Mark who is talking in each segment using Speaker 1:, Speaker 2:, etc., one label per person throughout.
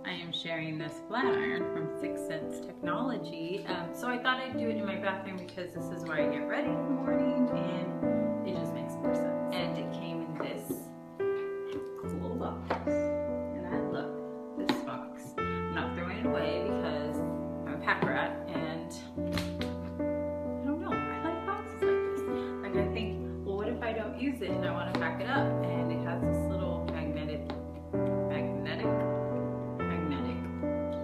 Speaker 1: I am sharing this flat iron from 6 Sense Technology. So I thought I'd do it in my bathroom because this is where I get ready in the morning and it just makes more sense. And it came in this cool box. And I love this box. I'm not throwing it away because I'm a pack rat and I don't know, I like boxes like this. Like I think, well, what if I don't use it and I want to pack it up? And it has this little magnetic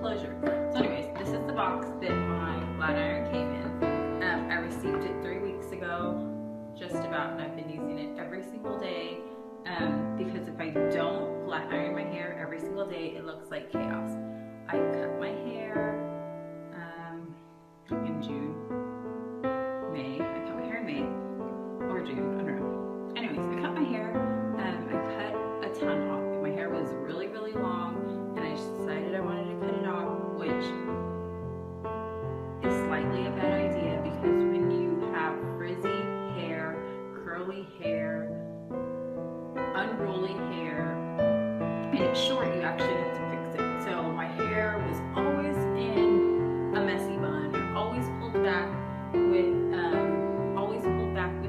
Speaker 1: pleasure. So anyways, this is the box that my flat iron came in. I received it 3 weeks ago, just about, and I've been using it every single day because if I don't flat iron my hair every single day, it looks like chaos. I cut my hair in June, May. I cut my hair in May or June, I don't know. Anyways, I cut my hair. I cut a ton off. My hair was really, really long, and I just decided I wanted to cut it off, which is slightly a bad idea because when you have frizzy hair, curly hair, unruly hair, and it's short, you actually have to fix it. So my hair was always in a messy bun, or always pulled back with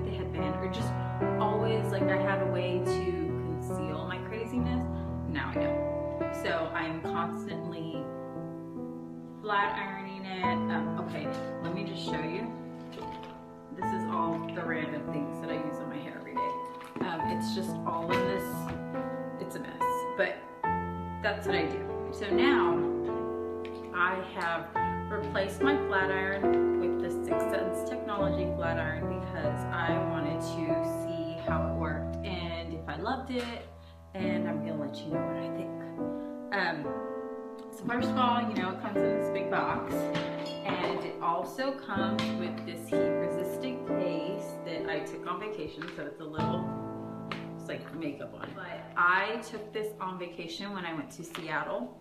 Speaker 1: the headband, or just always like I had a way to conceal my craziness. Now I don't. So I'm constantly flat ironing it. Okay, let me just show you. This is all the random things that I use on my hair every day. It's just all in this, it's a mess, but that's what I do. So now I have replaced my flat iron with the 6 Sense Technology flat iron because I wanted to see how it worked and if I loved it, and I'm gonna let you know what I think. So first of all, you know, it comes in this big box, and it also comes with this heat-resistant case that I took on vacation, so it's a little, it's like makeup on it. But I took this on vacation when I went to Seattle,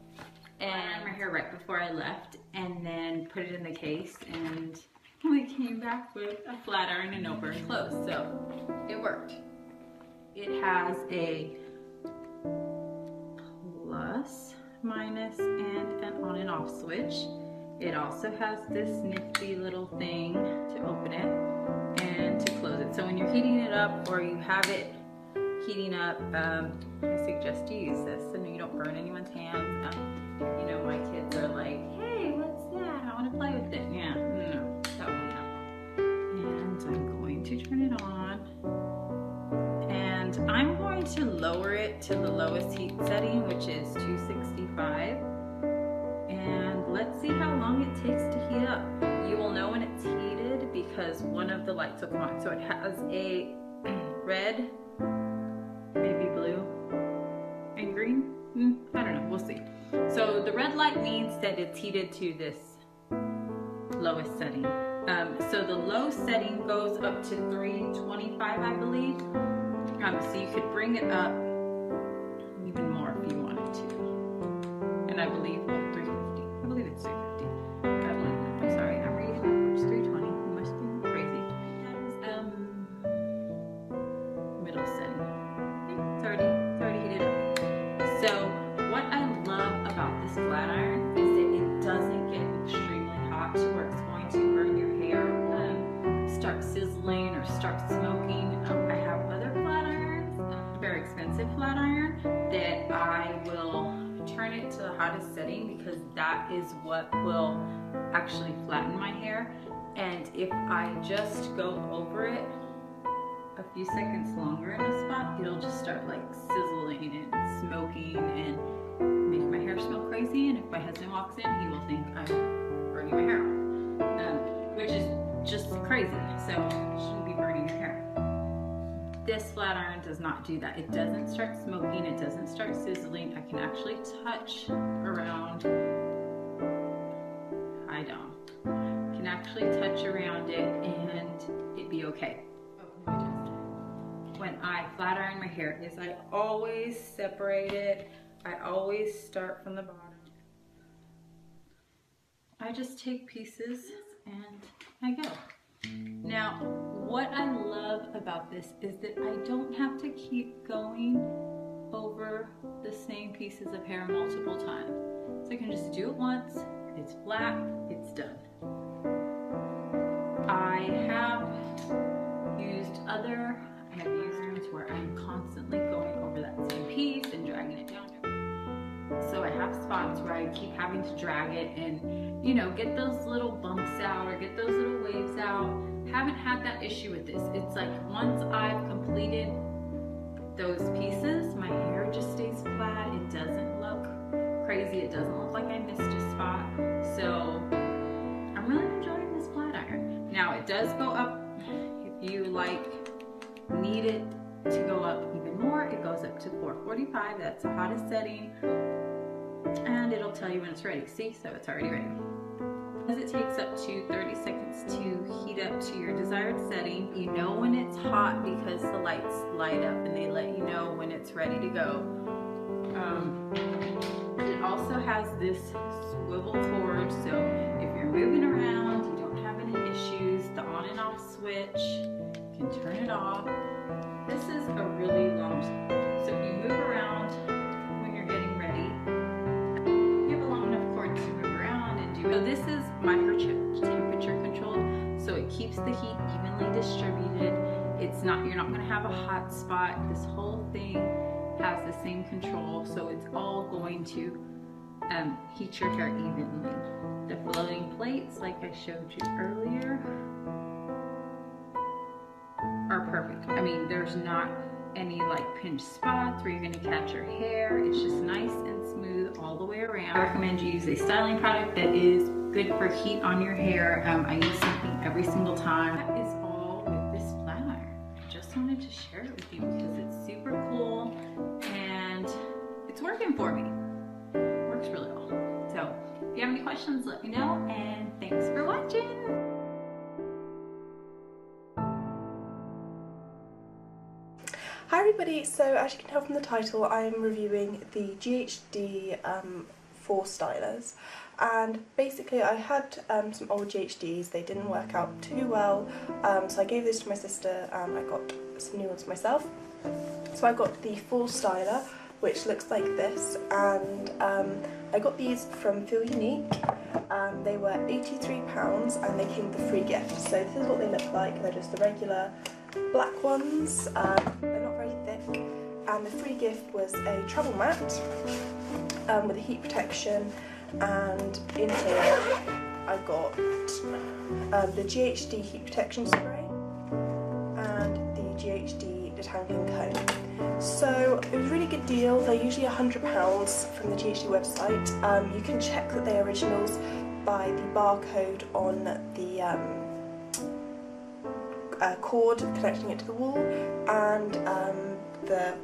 Speaker 1: and my hair right before I left, and then put it in the case, and we came back with a flat iron and no burn clothes, so it worked. It has a plus, minus, and an on and off switch. It also has this nifty little thing to open it and to close it. So when you're heating it up or you have it heating up, I suggest you use this so you don't burn anyone's hands. You know, my kids are like, hey, what's that? I want to play with it. Yeah, no, that won't happen. And I'm going to turn it on. And I'm going to lower it to the lowest heat setting, which is 265. And let's see how long it takes to heat up. You will know when it's heated because one of the lights will come on. So it has a red, maybe blue, and green. I don't know, we'll see. So the red light means that it's heated to this lowest setting. So the low setting goes up to 325, I believe. So you could bring it up even more if you wanted to. And I believe, what, 350? I believe it's 350. I believe that. I'm sorry, I'm reading backwards. 320. You must be crazy. That is middle setting. It's already heated up. So what I love about this flat iron is that it doesn't get extremely hot to where it's going to burn your hair, start sizzling or start smoking. I have other flat irons, very expensive flat iron, that I will turn it to the hottest setting because that is what will actually flatten my hair. And if I just go over it a few seconds longer in a spot, it'll just start like sizzling and smoking and make my hair smell crazy. And if my husband walks in, he will think I'm burning my hair out, which is just crazy. So you shouldn't be burning your hair. This flat iron does not do that. It doesn't start smoking, it doesn't start sizzling. I can actually touch around, I can actually touch around it and it'd be okay. When I flat iron my hair is I always separate it. I always start from the bottom. I just take pieces and I go. Now, what I love about this is that I don't have to keep going over the same pieces of hair multiple times. So I can just do it once, it's flat, it's done. I have used ones where I'm constantly going over that same piece and dragging it down. So I have spots where I keep having to drag it and, you know, get those little bumps out or get those little waves out. Haven't had that issue with this. It's like once I've completed those pieces, my hair just stays flat. It doesn't look crazy. It doesn't look like I missed a spot. So I'm really enjoying this flat iron. Now it does go up if you need it to go up even more. It goes up to 445. That's the hottest setting. And it'll tell you when it's ready. See, so it's already ready. As it takes up to 30 seconds to heat up to your desired setting, you know when it's hot because the lights light up and they let you know when it's ready to go. It also has this swivel cord, so if you're moving around, you don't have any issues. The on and off switch, you can turn it off. This is a really long, so if you move around when you're getting ready, you have a long enough cord to move around and do. So this is temperature controlled, so it keeps the heat evenly distributed. You're not going to have a hot spot. This whole thing has the same control, so it's all going to heat your hair evenly. The floating plates, like I showed you earlier, are perfect. I mean, there's not any pinch spots where you're going to catch your hair. It's just nice and smooth all the way around. I recommend you use a styling product that is good for heat on your hair. I use something every single time. That is all with this flat iron. I just wanted to share it with you because it's super cool and it's working for me. It works really well. So if you have any questions, let me know, and thanks for watching.
Speaker 2: Hi everybody, so as you can tell from the title, I am reviewing the GHD 4 stylers, and basically I had some old GHDs. They didn't work out too well, so I gave those to my sister and I got some new ones myself. So I got the full styler, which looks like this, and I got these from Feel Unique. They were £83 and they came with a free gift. So this is what they look like. They're just the regular black ones. They're not very thick, and the free gift was a travel mat with a heat protection, and in here I got the GHD heat protection spray and the GHD detangling comb. So it was a really good deal. They're usually £100 from the GHD website. You can check that they're originals by the barcode on the cord connecting it to the wall, and the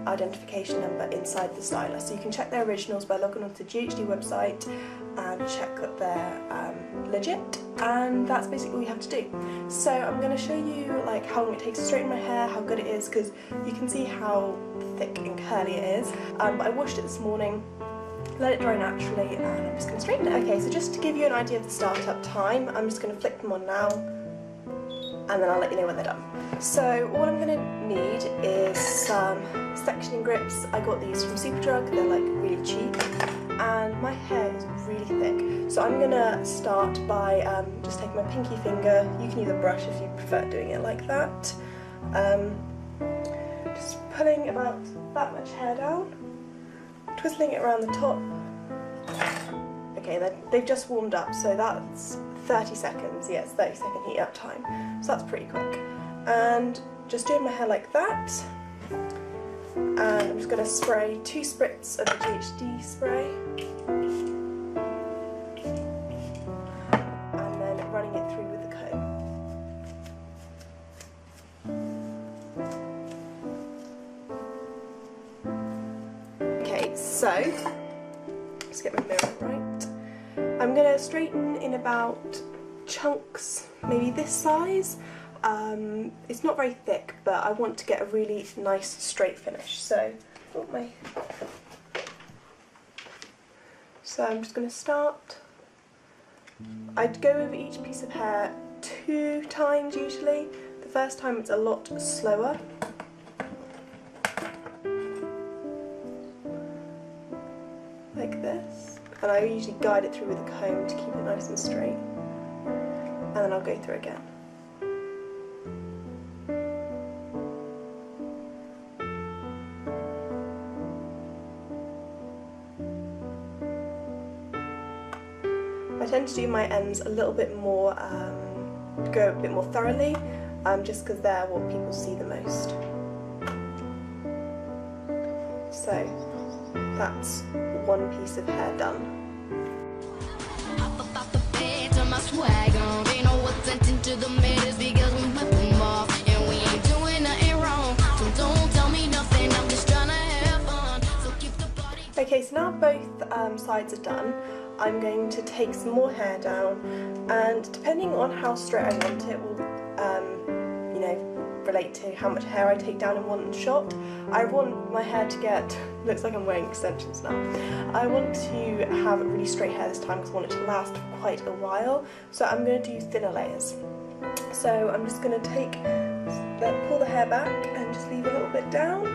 Speaker 2: identification number inside the styler. So you can check their originals by logging onto the GHD website and check that they're legit, and that's basically all you have to do. So I'm going to show you how long it takes to straighten my hair, how good it is, because you can see how thick and curly it is. But I washed it this morning, let it dry naturally, and I'm just going to straighten it. Okay, so just to give you an idea of the startup time, I'm just going to flick them on now, and then I'll let you know when they're done. So all I'm going to need is some sectioning grips. I got these from Superdrug. They're really cheap, and my hair is really thick. So I'm going to start by just taking my pinky finger. You can use a brush if you prefer doing it like that. Just pulling about that much hair down, twizzling it around the top. Okay, they've just warmed up, so that's 30 seconds. Yes, 30-second heat up time. So that's pretty quick. And just doing my hair like that. And I'm just going to spray 2 spritz of the GHD spray. And then running it through with the comb. Okay, so let's get my mirror right. I'm going to straighten in about chunks, maybe this size. It's not very thick, but I want to get a really nice straight finish. So I'm just going to start. I'd go over each piece of hair 2 times usually. The first time it's a lot slower. Like this. And I usually guide it through with a comb to keep it nice and straight. And then I'll go through again. I tend to do my ends a little bit more, go a bit more thoroughly, just because they're what people see the most. So that's one piece of hair done. Okay, so now both sides are done, I'm going to take some more hair down, and depending on how straight I want it will, you know, relate to how much hair I take down in one shot. I want my hair to get, looks like I'm wearing extensions now, I want to have really straight hair this time because I want it to last for quite a while, so I'm going to do thinner layers. So I'm just going to pull the hair back and just leave a little bit down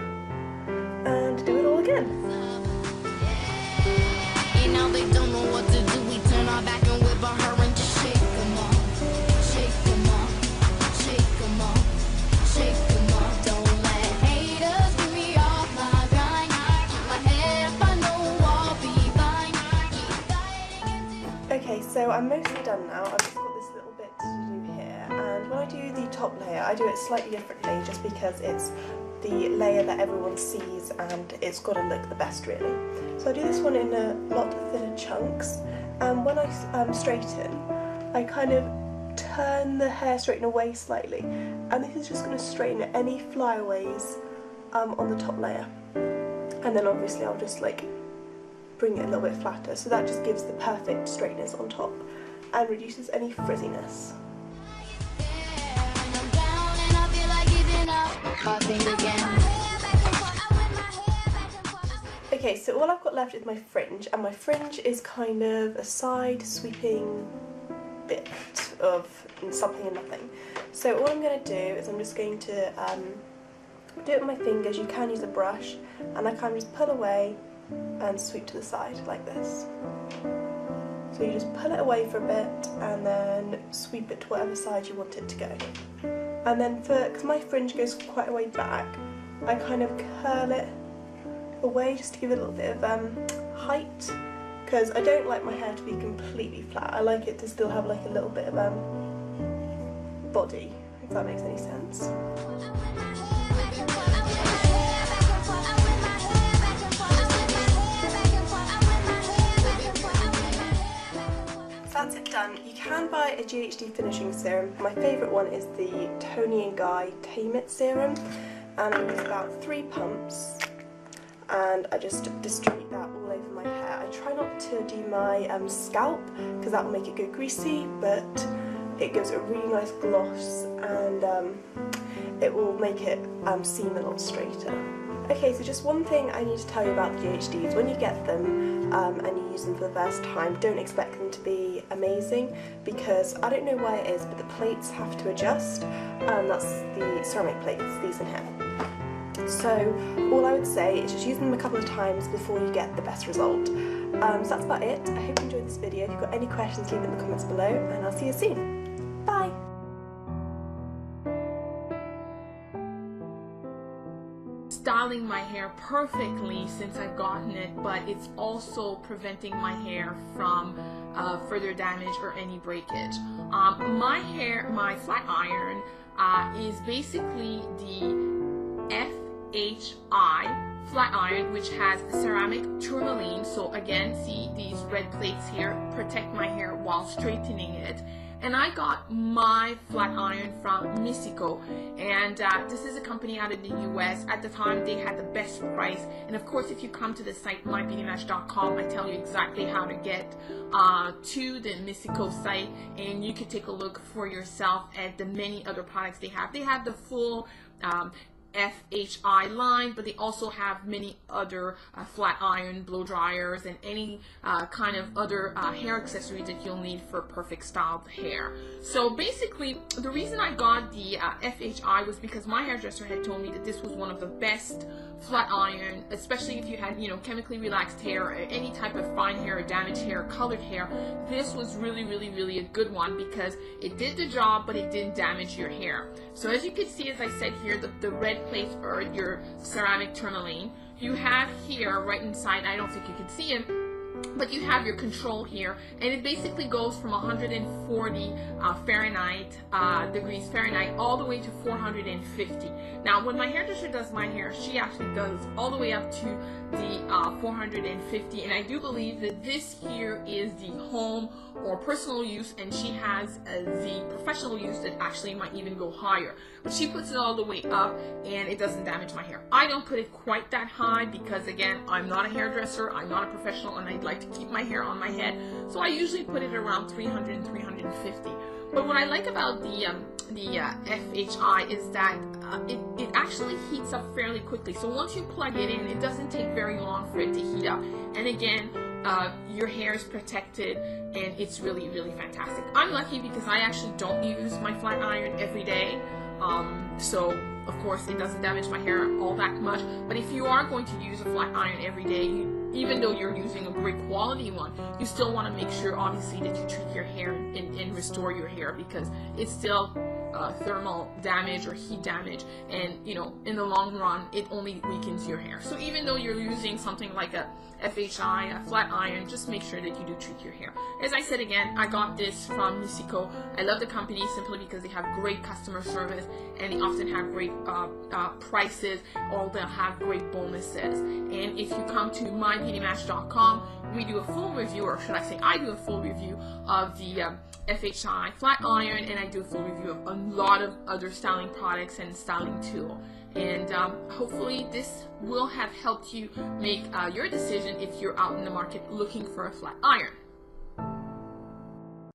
Speaker 2: and do it all again.
Speaker 3: Now they don't know what to do. We turn our back and whip on her and just shake them off, shake them off, shake them off, shake them off. Don't let haters get me off my grind. Keep my head up, I know I'll be fine.
Speaker 2: Okay, so I'm mostly done now. I've just got this little bit to do here, and when I do the top layer, I do it slightly differently just because it's the layer that everyone sees and it's got to look the best really. So I do this one in a lot thinner chunks, and when I straighten, I kind of turn the hair straighten away slightly, and this is just going to straighten any flyaways on the top layer, and then obviously I'll just like bring it a little bit flatter, so that just gives the perfect straightness on top and reduces any frizziness. Okay, so all I've got left is my fringe, and my fringe is kind of a side sweeping bit of something and nothing. So all I'm going to do is I'm just going to do it with my fingers. You can use a brush, and I kind of just pull away and sweep to the side like this. So you just pull it away for a bit and then sweep it to whatever side you want it to go. And then because my fringe goes quite a way back, I kind of curl it away just to give it a little bit of height, because I don't like my hair to be completely flat. I like it to still have like a little bit of body, if that makes any sense. That's it done. You can buy a GHD finishing serum. My favourite one is the Toni & Guy Tame It serum, and I use about 3 pumps, and I just distribute that all over my hair. I try not to do my scalp because that will make it go greasy, but it gives a really nice gloss, and it will make it seem a little straighter. Okay, so just one thing I need to tell you about the GHDs. When you get them and you use them for the first time, don't expect them to be amazing, because I don't know why it is, but the plates have to adjust. That's the ceramic plates, these in here. So all I would say is just use them a couple of times before you get the best result. So that's about it. I hope you enjoyed this video. If you've got any questions, leave it in the comments below, and I'll see you soon. Bye!
Speaker 4: Styling my hair perfectly since I've gotten it, but it's also preventing my hair from further damage or any breakage. My flat iron is basically the FHI flat iron, which has ceramic tourmaline. So again, see these red plates here protect my hair while straightening it. And I got my flat iron from Mexico, and this is a company out of the US. At the time, they had the best price, and of course, if you come to the site mybeautymatch.com, I tell you exactly how to get to the Mexico site, and you can take a look for yourself at the many other products they have. They have the full FHI line, but they also have many other flat iron, blow dryers, and any kind of other hair accessories that you'll need for perfect styled hair. So basically, the reason I got the FHI was because my hairdresser had told me that this was one of the best flat iron, especially if you had, you know, chemically relaxed hair, or any type of fine hair, damaged hair, colored hair. This was really a good one because it did the job, but it didn't damage your hair. So as you can see, as I said here, the red plates are your ceramic tourmaline. You have here right inside, I don't think you can see it, but you have your control here, and it basically goes from 140 degrees Fahrenheit all the way to 450. Now when my hairdresser does my hair, she actually does all the way up to the 450, and I do believe that this here is the home or personal use, and she has the professional use that actually might even go higher, but she puts it all the way up and it doesn't damage my hair. I don't put it quite that high because, again, I'm not a hairdresser, I'm not a professional, and I'd like to keep my hair on my head, so I usually put it around 300 and 350. But what I like about the FHI is that it actually heats up fairly quickly. So once you plug it in, it doesn't take very long for it to heat up. And again, your hair is protected, and it's really fantastic. I'm lucky because I actually don't use my flat iron every day. So of course it doesn't damage my hair all that much. But if you are going to use a flat iron every day, even though you're using a great quality one, you still want to make sure, obviously, that you treat your hair and restore your hair, because it's still thermal damage or heat damage, and you know, in the long run, it only weakens your hair. So even though you're using something like a FHI, a flat iron, just make sure that you do treat your hair. As I said again, I got this from Nisico. I love the company simply because they have great customer service, and they often have great prices, or they'll have great bonuses. And if you come to mybeautymatch.com, we do a full review, or should I say I do a full review of the FHI flat iron, and I do a full review of a lot of other styling products and styling tool. And hopefully this will have helped you make your decision if you're out in the market looking for a flat iron.